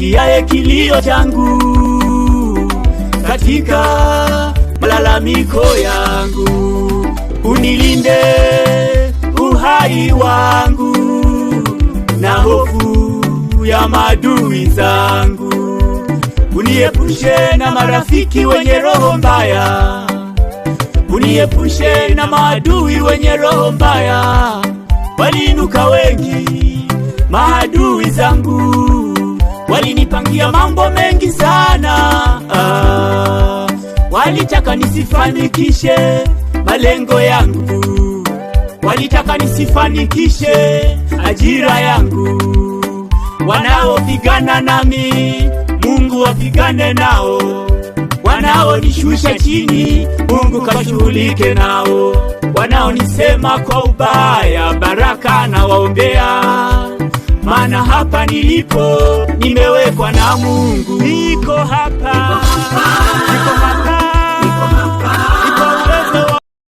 usikiaye kilio changu katika malalamiko yangu. Unilinde uhai wangu na hofu ya maadui zangu. Uniepushe na marafiki wenye roho mbaya, uniepushe na maadui wenye roho mbaya. Waliinuka wengi maadui zangu, walinipangia mambo mengi sana. Walitaka nisifanikishe malengo yangu, walitaka nisifanikishe ajira yangu. Wanaopigana nami, Mungu wapigane nao. Wanaonishusha chini, Mungu kashughulike nao. Wanaonisema kwa ubaya, baraka na waombea. Maana hapa nilipo nimewekwa na Mungu. Niko